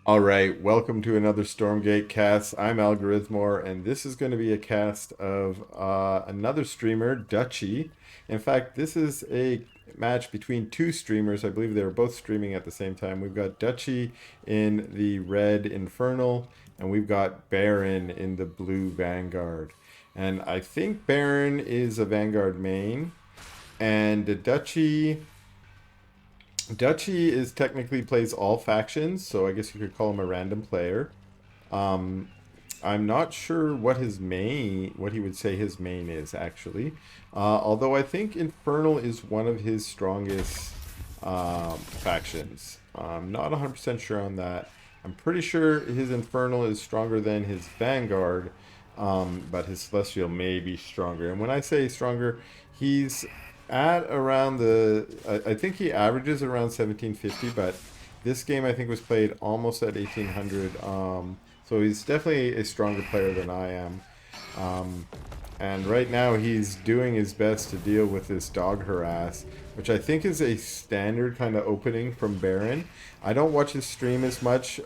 All right, welcome to another Stormgate cast. I'm Algorithmore, and this is going to be a cast of another streamer, Dutchy. In fact, this is a match between two streamers. I believe they were both streaming at the same time. We've got Dutchy in the red Infernal, and we've got Barren in the blue Vanguard. And I think Barren is a Vanguard main, and the Dutchy is technically plays all factions, so I guess you could call him a random player. Um, I'm not sure what he would say his main is actually. Although I think Infernal is one of his strongest factions. I'm not 100% sure on that. I'm pretty sure his Infernal is stronger than his Vanguard, but his Celestial may be stronger. And when I say stronger, he's at around I think he averages around 1750, but this game I think was played almost at 1800. So he's definitely a stronger player than I am. Um, and right now he's doing his best to deal with this dog harass, which I think is a standard kind of opening from Barren. I don't watch his stream as much,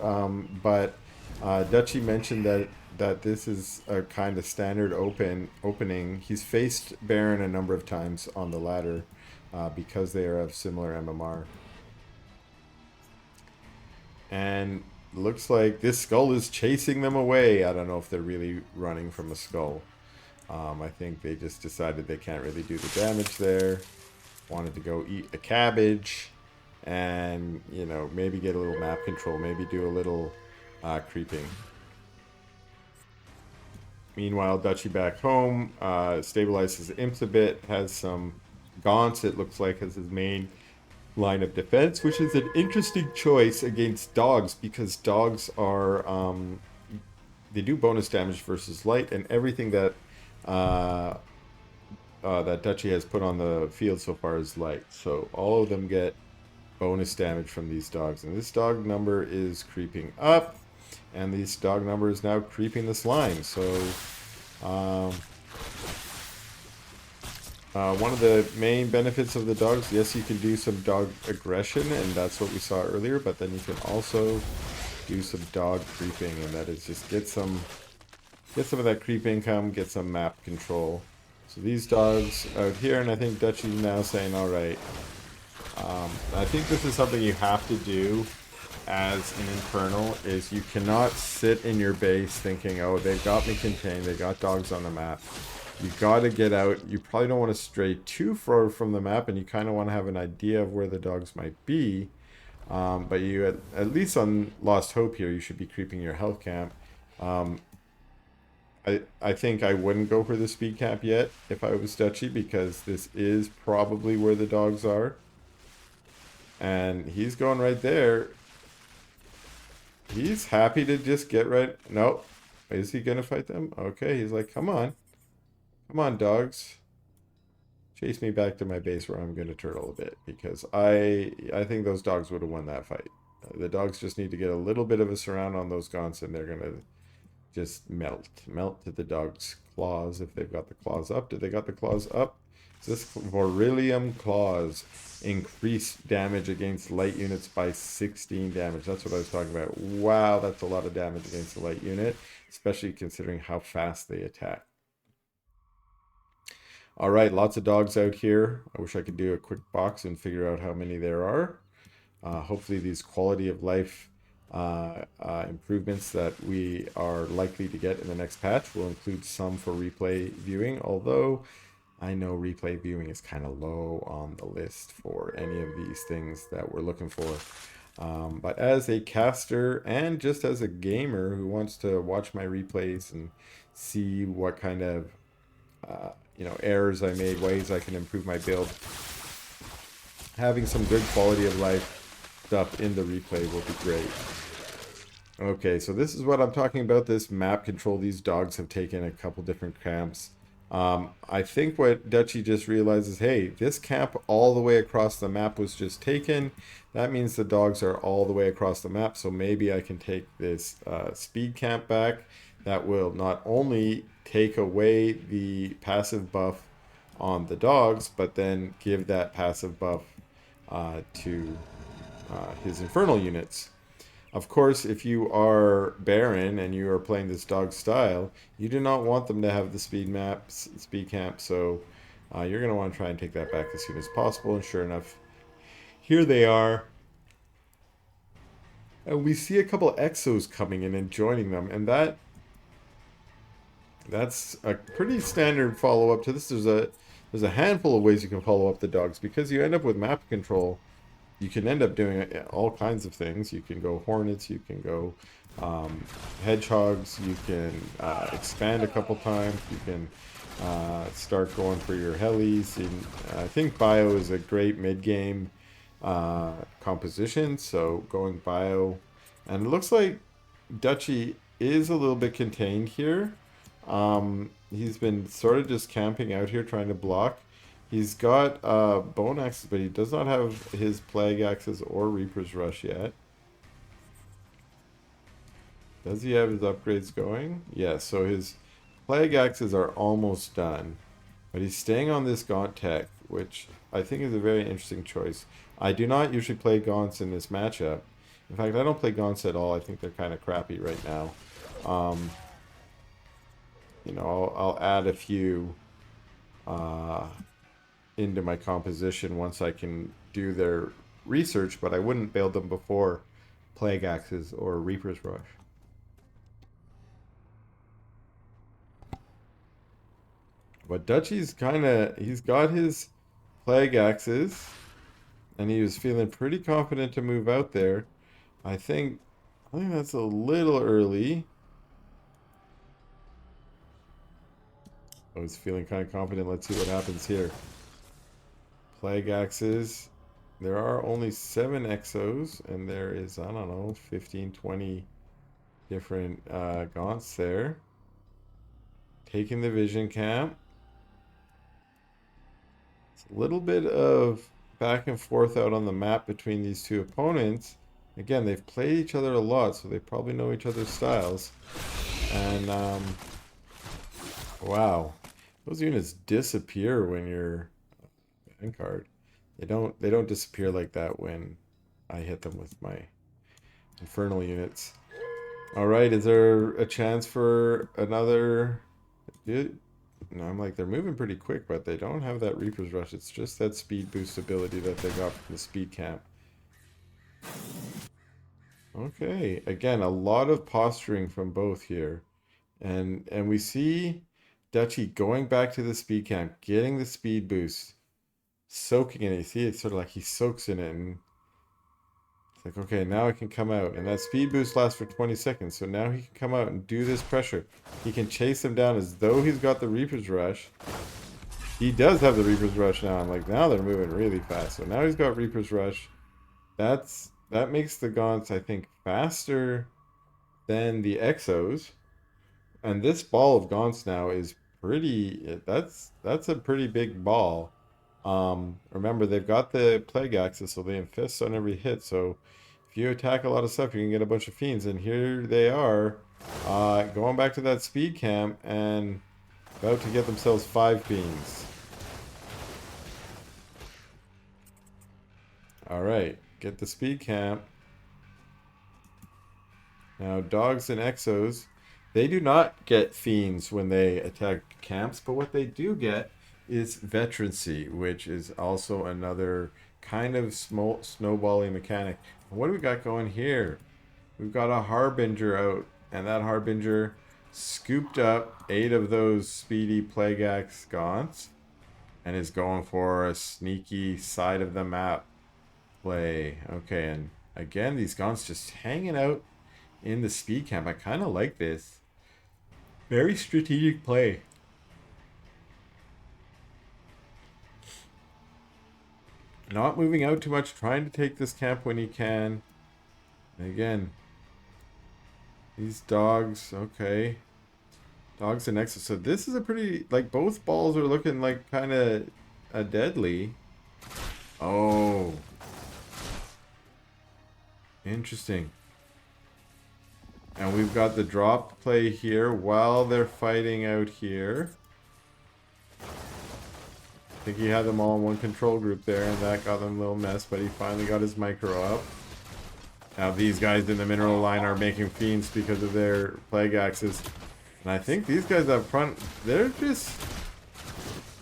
but Dutchy mentioned that this is a kind of standard opening. He's faced Barren a number of times on the ladder because they are of similar MMR. And looks like this skull is chasing them away. I don't know if they're really running from a skull. I think they just decided they can't really do the damage there. Wanted to go eat a cabbage and, you know, maybe get a little map control, maybe do a little creeping. Meanwhile, Dutchy back home stabilizes his imps a bit, has some gaunts, it looks like, as his main line of defense, which is an interesting choice against dogs because dogs are they do bonus damage versus light, and everything that that Dutchy has put on the field so far is light. So all of them get bonus damage from these dogs, and this dog number is creeping up, and this dog number is now creeping the slime. So um, one of the main benefits of the dogs, yes, you can do some dog aggression, and that's what we saw earlier, but then you can also do some dog creeping, and that is just get some of that creep income, get some map control. So these dogs out here, and I think Dutchy's now saying, all right, I think this is something you have to do as an Infernal, is you cannot sit in your base thinking, oh, they've got me contained, they got dogs on the map. You gotta get out. You probably don't want to stray too far from the map, and you kind of want to have an idea of where the dogs might be. But you, at least on Lost Hope here, you should be creeping your health camp. Um, I think I wouldn't go for the speed camp yet if I was Dutchy, because this is probably where the dogs are. And he's going right there. He's happy to just get right. No. Is he going to fight them? Okay, he's like, come on. Come on, dogs. Chase me back to my base where I'm going to turtle a bit, because I think those dogs would have won that fight. The dogs just need to get a little bit of a surround on those gaunts, and they're going to just melt to the dog's claws if they've got the claws up. Did they got the claws up? This Beryllium Claws increase damage against light units by 16 damage. That's what I was talking about. Wow, that's a lot of damage against the light unit, especially considering how fast they attack. All right, lots of dogs out here. I wish I could do a quick box and figure out how many there are. Hopefully these quality of life improvements that we are likely to get in the next patch will include some for replay viewing, although I know replay viewing is kind of low on the list for any of these things that we're looking for. But as a caster and just as a gamer who wants to watch my replays and see what kind of errors I made, ways I can improve my build, having some good quality of life stuff in the replay will be great. Okay, so this is what I'm talking about, this map control. These dogs have taken a couple different camps. I think what Dutchy just realized is, hey, this camp all the way across the map was just taken. That means the dogs are all the way across the map, so maybe I can take this speed camp back. That will not only take away the passive buff on the dogs, but then give that passive buff to his infernal units. Of course, if you are Barren and you are playing this dog style, you do not want them to have the speed camp, so you're going to want to try and take that back as soon as possible. And sure enough, here they are. And we see a couple exos coming in and joining them, and that's a pretty standard follow-up to this. There's a handful of ways you can follow up the dogs because you end up with map control. You can end up doing all kinds of things. You can go hornets, you can go hedgehogs, you can expand a couple times, you can start going for your helis. And I think bio is a great mid-game composition, so going bio. And it looks like Dutchy is a little bit contained here. He's been sort of just camping out here trying to block. He's got bone axes, but he does not have his plague axes or Reaper's Rush yet. Does he have his upgrades going? Yeah, so his plague axes are almost done. But he's staying on this Gaunt tech, which I think is a very interesting choice. I do not usually play Gaunts in this matchup. In fact, I don't play Gaunts at all. I think they're kind of crappy right now. You know, I'll add a few into my composition once I can do their research, but I wouldn't build them before Plague Axes or Reaper's Rush. But Dutchy's he's got his Plague Axes, and he was feeling pretty confident to move out there. I think that's a little early. I was feeling kind of confident. Let's see what happens here. Plague Axes. There are only 7 exos, and there is, I don't know, 15, 20 different gaunts there. Taking the vision camp. It's a little bit of back and forth out on the map between these two opponents. Again, they've played each other a lot, so they probably know each other's styles. And, wow. Those units disappear when you're ban card. They don't disappear like that when I hit them with my infernal units. All right, is there a chance for another? No, I'm like, they're moving pretty quick, but they don't have that Reaper's Rush. It's just that speed boost ability that they got from the speed camp. Okay, again, a lot of posturing from both here. And we see Dutchy going back to the speed camp, getting the speed boost, soaking in it. You see, it's sort of like he soaks in it, and it's like, okay, now I can come out. And that speed boost lasts for 20 seconds, so now he can come out and do this pressure. He can chase them down as though he's got the Reaper's Rush. He does have the Reaper's Rush now. I'm like, now they're moving really fast. So now he's got Reaper's Rush. That makes the Gaunts, I think, faster than the Exos. And this ball of Gaunts now is pretty. That's a pretty big ball. Remember, they've got the Plague Axis, so they infest on every hit. So if you attack a lot of stuff, you can get a bunch of fiends. And here they are, going back to that speed camp and about to get themselves 5 fiends. All right, get the speed camp. Now, dogs and exos, they do not get fiends when they attack camps, but what they do get is veterancy, which is also another kind of snowballing mechanic. What do we got going here? We've got a Harbinger out, and that Harbinger scooped up 8 of those speedy Plague Axe Gaunts and is going for a sneaky side of the map play. Okay, and again, these Gaunts just hanging out in the speed camp. I kind of like this. Very strategic play. Not moving out too much, trying to take this camp when he can. And again, these dogs, okay. Dogs and Nexus. So this is a pretty, like, both balls are looking like kind of deadly. Oh. Interesting. And we've got the drop play here while they're fighting out here. I think he had them all in one control group there, and that got them a little mess, but he finally got his micro up. Now these guys in the mineral line are making fiends because of their plague axes. And I think these guys up front, they're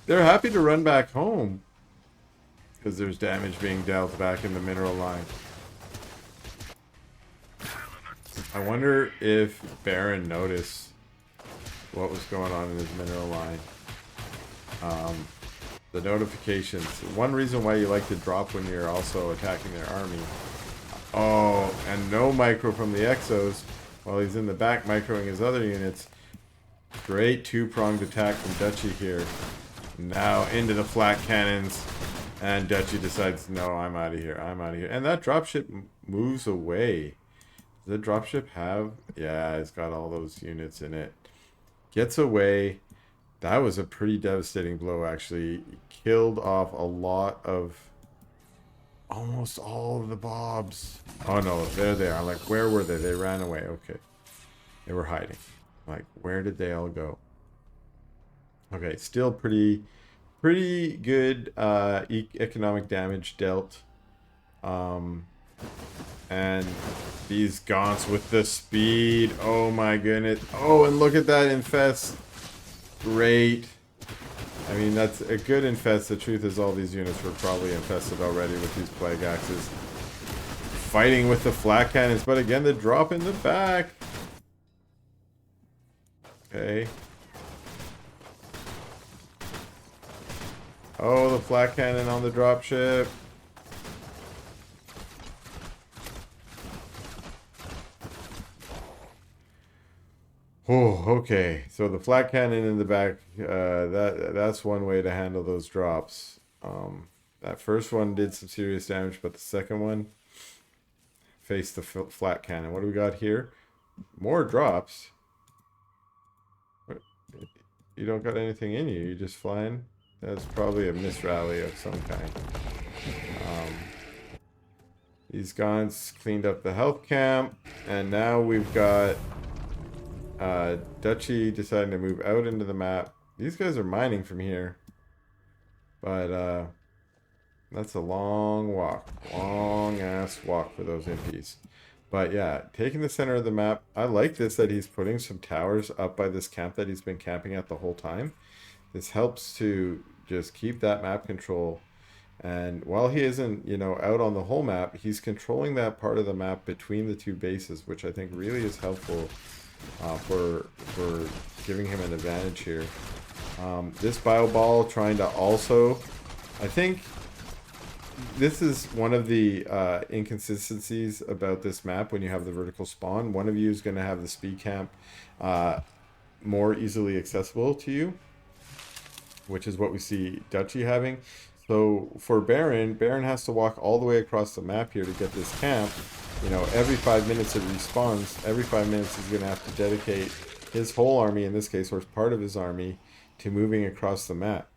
happy to run back home. Because there's damage being dealt back in the mineral line. I wonder if Barren noticed what was going on in his mineral line. The notifications. One reason why you like to drop when you're also attacking their army. Oh, and no micro from the Exos while he's in the back microing his other units. Great two-pronged attack from Dutchy here. Now into the flat cannons. And Dutchy decides, no, I'm out of here. I'm out of here. And that dropship moves away. Does the dropship have... Yeah, it's got all those units in it. Gets away. That was a pretty devastating blow, actually. Killed off a lot of... Almost all of the bobs. Oh, no. There they are. Like, where were they? They ran away. Okay. They were hiding. Like, where did they all go? Okay, still pretty good economic damage dealt. And these gaunts with the speed. Oh my goodness. Oh, and look at that infest. Great. I mean, that's a good infest. The truth is all these units were probably infested already with these plague axes. Fighting with the flat cannons, but again, the drop in the back. Okay. Oh, the flat cannon on the dropship. Oh, okay. So the flat cannon in the back, that's one way to handle those drops. That first one did some serious damage, but the second one faced the flat cannon. What do we got here? More drops. You don't got anything in you. You're just flying. That's probably a misrally of some kind. These guns cleaned up the health camp, and now we've got Dutchy deciding to move out into the map. These guys are mining from here, but that's a long walk, long ass walk for those impies. But yeah, taking the center of the map. I like this that he's putting some towers up by this camp that he's been camping at the whole time. This helps to just keep that map control. And while he isn't, out on the whole map, he's controlling that part of the map between the two bases, which I think really is helpful for giving him an advantage here. This bio ball trying to also, I think this is one of the inconsistencies about this map when you have the vertical spawn. One of you is going to have the speed camp more easily accessible to you, which is what we see Dutchy having. So for Barren has to walk all the way across the map here to get this camp. Every 5 minutes it respawns. Every 5 minutes he's going to have to dedicate his whole army, in this case, or part of his army, to moving across the map.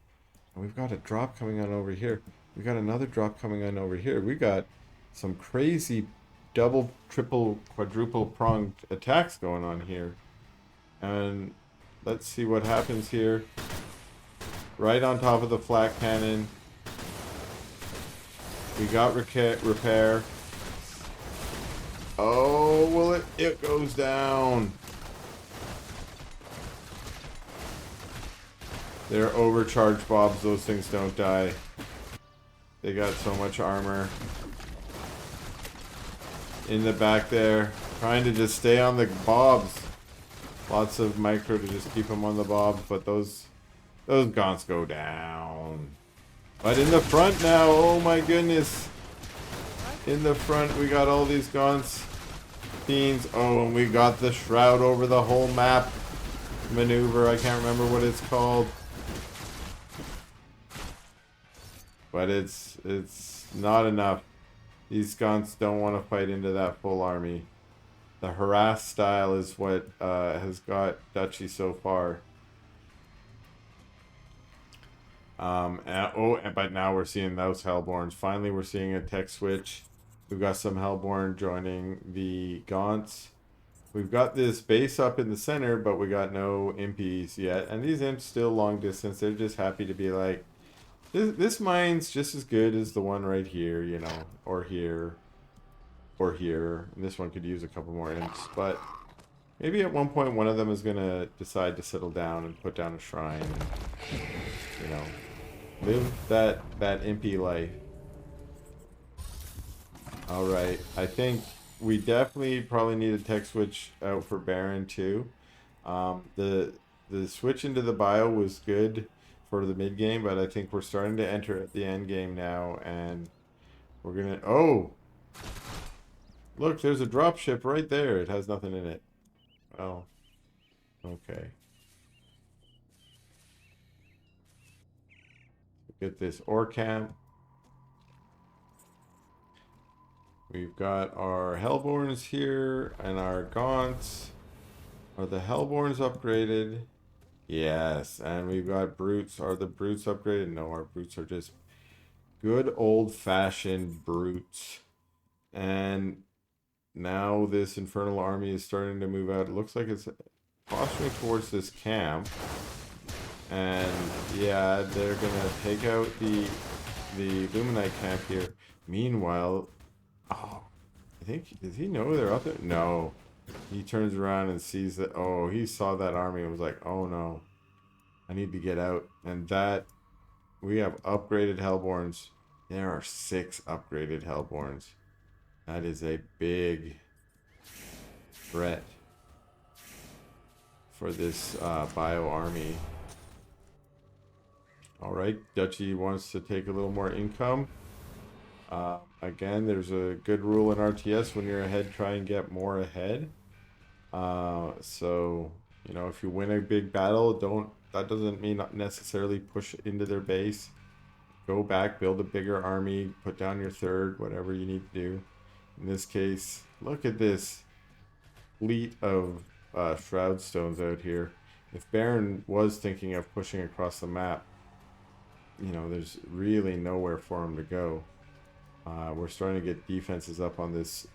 And we've got a drop coming on over here. We've got another drop coming on over here. We got some crazy double, triple, quadruple pronged attacks going on here. And let's see what happens here. Right on top of the flat cannon. We got repair. Oh, well, it goes down. They're overcharged bobs. Those things don't die. They got so much armor. In the back there. Trying to just stay on the bobs. Lots of micro to just keep them on the bobs. But those gaunts go down. But in the front now, oh my goodness. In the front, we got all these gaunts. Fiends. Oh, and we got the shroud over the whole map maneuver. I can't remember what it's called. But it's not enough. These gaunts don't want to fight into that full army. The harass style is what has got Dutchy so far. But now we're seeing those Hellborns. Finally, we're seeing a tech switch. We've got some Hellborn joining the Gaunts. We've got this base up in the center, but we got no impies yet. And these imps still long distance. They're just happy to be like, this mine's just as good as the one right here, or here. or here. And this one could use a couple more imps, but maybe at one point one of them is gonna decide to settle down and put down a shrine and, you know, live that impy life. All right, I think we definitely probably need a tech switch out for Barren too. The switch into the bio was good for the mid game, but I think we're starting to enter at the end game now, and we're gonna. Oh, look, there's a drop ship right there. It has nothing in it. Oh, okay. Get this ore camp. We've got our Hellborns here and our Gaunts. Are the Hellborns upgraded? Yes, and we've got Brutes. Are the Brutes upgraded? No, our Brutes are just good old-fashioned Brutes. And now this Infernal Army is starting to move out. It looks like it's posturing towards this camp. And yeah, they're gonna take out the Luminite camp here. Meanwhile, oh, I think, does he know they're up there? No. He turns around and sees that, oh, he saw that army and was like, oh no, I need to get out. And that, we have upgraded Hellborns. There are 6 upgraded Hellborns. That is a big threat for this bio army. Alright, Dutchy wants to take a little more income. Again, there's a good rule in RTS: when you're ahead, try and get more ahead. So, you know, if you win a big battle, that doesn't mean not necessarily push into their base. Go back, build a bigger army, put down your third, whatever you need to do. In this case, look at this fleet of shroud stones out here. If Barren was thinking of pushing across the map, you know, there's really nowhere for him to go. We're starting to get defenses up on this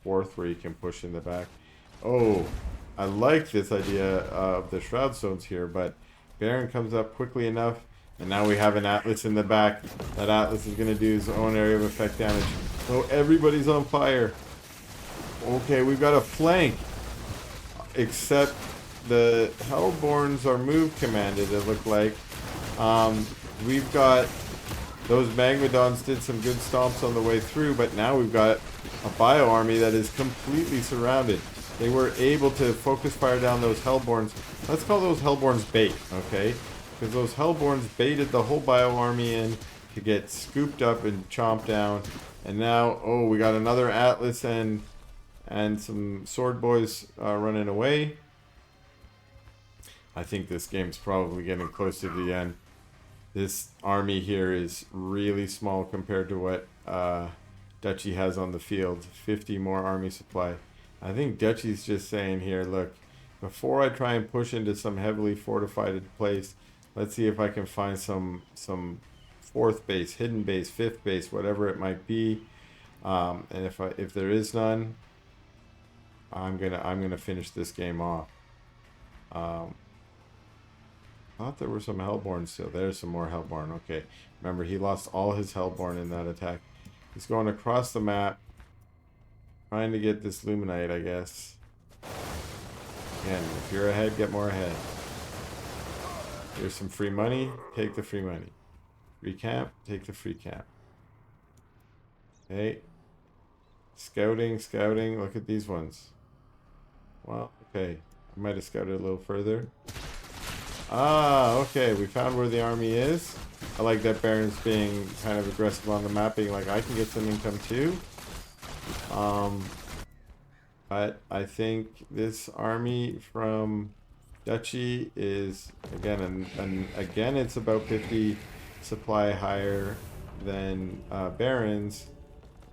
fourth where you can push in the back. Oh, I like this idea of the shroud stones here, but Barren comes up quickly enough, and now we have an Atlas in the back. That Atlas is going to do his own area of effect damage. Oh, everybody's on fire. Okay, we've got a flank, except the Hellborns are move commanded, it looked like. We've got those Magmadons did some good stomps on the way through, but now we've got a bio army that is completely surrounded. They were able to focus fire down those Hellborns. Let's call those Hellborns bait, okay? Because those Hellborns baited the whole bio army in to get scooped up and chomped down. And now, oh, we got another Atlas and some sword boys running away. I think this game's probably getting close to the end. This army here is really small compared to what Dutchy has on the field. 50 more army supply. I think Dutchy's just saying here, look, before I try and push into some heavily fortified place, let's see if I can find some fourth base, hidden base, fifth base, whatever it might be. And if there is none, I'm gonna finish this game off. Thought there were some Hellborn still. There's some more Hellborn. Okay. Remember, he lost all his Hellborn in that attack. He's going across the map, trying to get this Luminite, I guess. Again, if you're ahead, get more ahead. Here's some free money. Take the free money. Free camp. Take the free camp. Okay. Scouting, scouting. Look at these ones. Well, okay. I might have scouted a little further. Ah, okay, we found where the army is. I like that Barren's being kind of aggressive on the map, being like, I can get some income too. But I think this army from Dutchy is, again, again, it's about 50 supply higher than Barren's,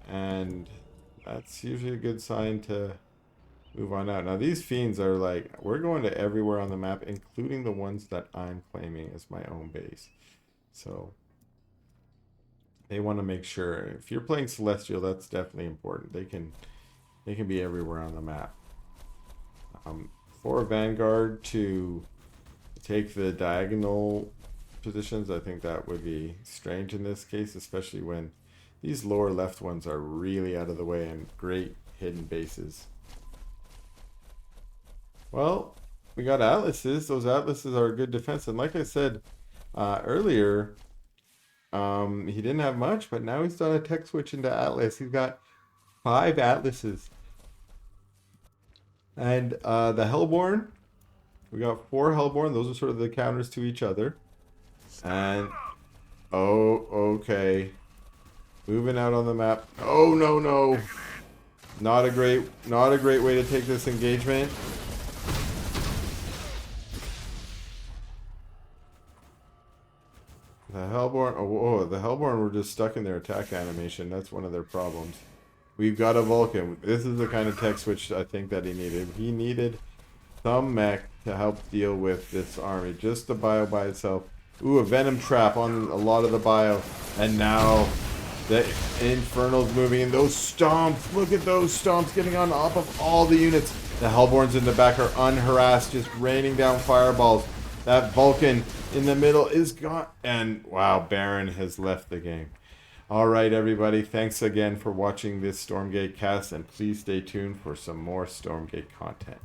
and that's usually a good sign to move on out. Now these fiends are like, we're going to everywhere on the map, including the ones that I'm claiming as my own base. So they want to make sure, if you're playing Celestial, that's definitely important. They can be everywhere on the map. For a Vanguard to take the diagonal positions, I think that would be strange in this case, especially when These lower left ones are really out of the way and great hidden bases. Well, we got atlases. Those atlases are a good defense. And like I said earlier, he didn't have much, but now he's done a tech switch into atlas. He's got 5 atlases. And the Hellborn, we got 4 Hellborn. Those are sort of the counters to each other. And oh, okay. Moving out on the map. Oh no, no. Not a great way to take this engagement. The Hellborn, oh, the Hellborn were just stuck in their attack animation. That's one of their problems. We've got a Vulcan. This is the kind of tech switch I think that he needed. He needed some mech to help deal with this army. Just the bio by itself. Ooh, a Venom Trap on a lot of the bio. And now the Infernal's moving in. Those stomps, look at those stomps getting on top of all the units. The Hellborns in the back are unharassed, just raining down fireballs. That Vulcan in the middle is gone. And wow, Barren has left the game. All right, everybody. Thanks again for watching this Stormgate cast, and please stay tuned for some more Stormgate content.